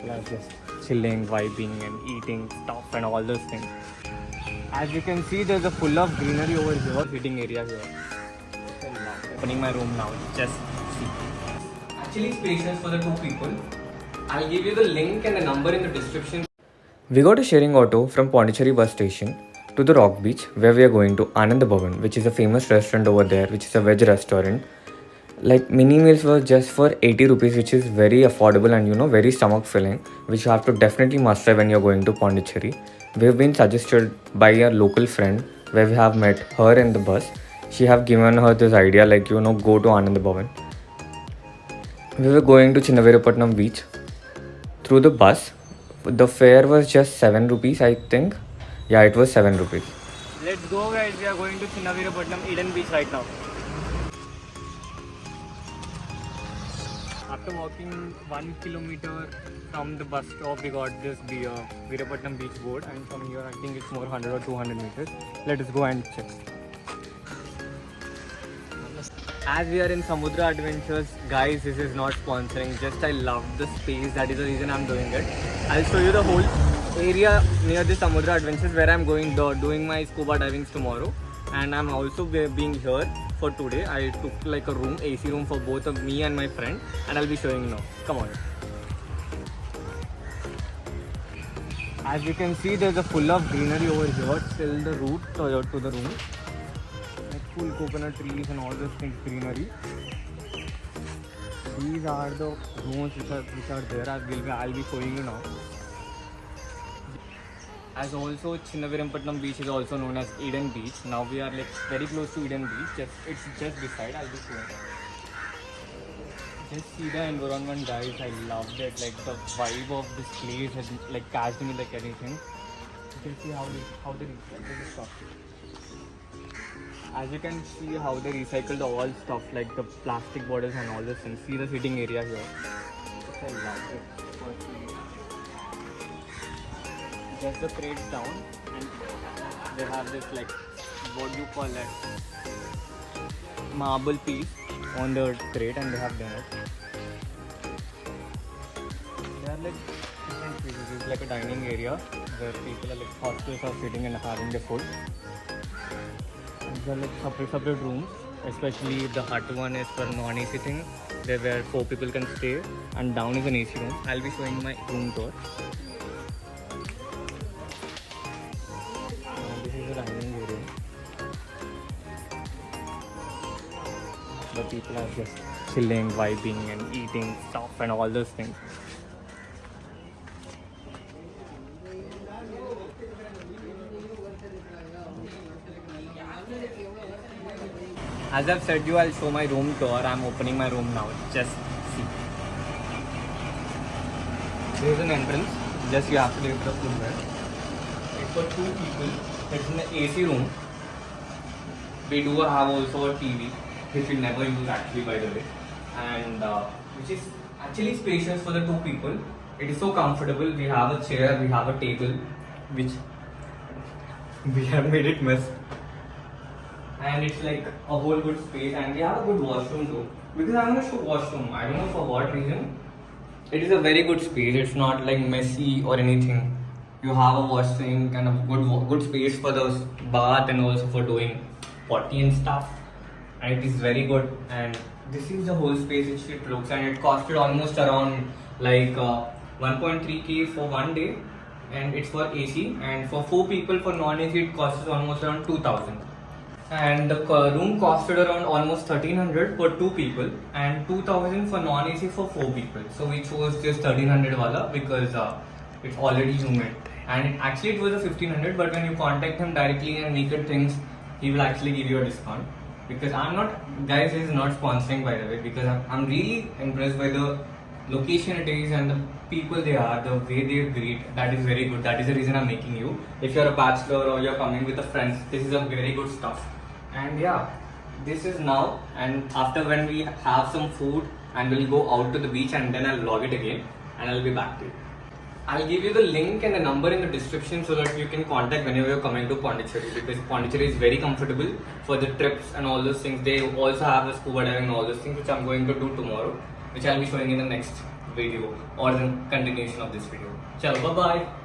people are just chilling, vibing and eating stuff and all those things. As you can see, there's a full of greenery over here, sitting area here. Opening my room now, just see. Actually spacious for the two people. I'll give you the link and the number in the description. We got a sharing auto from Pondicherry bus station to the Rock Beach, where we are going to Anand Bhavan, which is a famous restaurant over there, which is a veg restaurant. Like mini meals were just for 80 rupees, which is very affordable and very stomach filling, which you have to definitely must try when you're going to Pondicherry. We have been suggested by a local friend where we have met her in the bus. She have given her this idea like go to Anand Bhavan. We were going to Chinnavirapatnam beach through the bus. The fare was just 7 rupees, I think. Yeah, it was 7 rupees. Let's go guys, we are going to Chinnavirapatnam Eden beach right now. After walking 1 kilometer from the bus stop, we got this Virapatnam beach board, and from here I think it's more 100 or 200 meters. Let us go and check. As we are in Samudra Adventures, guys, this is not sponsoring, just I love the space, that is the reason I'm doing it. I'll show you the whole area near the Samudra Adventures where I'm going doing my scuba diving tomorrow, and I'm also being here for today. I took like a room, AC room for both of me and my friend, and I'll be showing you now. Come on. As you can see, there's a full of greenery over here till the route to the room. Like full coconut trees and all those things, greenery. These are the rooms which are there. I'll be showing you now. As also Chinnavirapatnam beach is also known as Eden Beach. Now we are like very close to Eden Beach. It's just beside. I'll be showing. Just see the environment, guys. I loved it. Like the vibe of this place has like catched me like anything. You can see how they recycle the stuff. As you can see how they recycled all stuff like the plastic bottles and all this things. See the sitting area here. I love it. Just the crates down, and they have this like, what do you call that, marble piece on the crate, and they have done it. They are like different pieces. It's like a dining area where people are like hostels are sitting and having their food. And there are like separate rooms, especially the hut one is for non-AC thing, there where 4 people can stay, and down is an AC room. I'll be showing my room tour. Dining area. The people are just chilling, vibing and eating stuff and all those things. As I've said you, I'll show my room tour. I'm opening my room now. Just see. There's an entrance. Just you have to leave the room there. It's for 2 people. It's in the AC room. We do have also a TV, which we never use actually, by the way, and which is actually spacious for the 2 people. It is so comfortable. We have a chair, we have a table, which we have made it mess, and it's like a whole good space, and we have a good washroom too. Because I'm gonna show washroom. I don't know for what reason. It is a very good space. It's not like messy or anything. You have a wash sink and a good space for the bath and also for doing potty and stuff. And it is very good. And this is the whole space which it looks, and it costed almost around like 1.3k for 1 day, and it's for AC. And for 4 people for non-AC it costs almost around 2000. And the room costed around almost 1300 for 2 people and 2000 for non-AC for 4 people. So we chose this 1300 wala because it's already humid. And it was a 1500, but when you contact him directly and make it things, he will actually give you a discount. Because guys, this is not sponsoring, by the way, because I'm really impressed by the location it is and the people they are, the way they greet. That is very good. That is the reason I'm making you. If you're a bachelor or you're coming with a friend, this is a very good stuff. And yeah, this is now, and after when we have some food and we'll go out to the beach, and then I'll log it again and I'll be back to you. I'll give you the link and the number in the description so that you can contact whenever you're coming to Puducherry, because Puducherry is very comfortable for the trips and all those things. They also have the scuba diving and all those things, which I'm going to do tomorrow, which I'll be showing in the next video or the continuation of this video. Chalo, bye bye.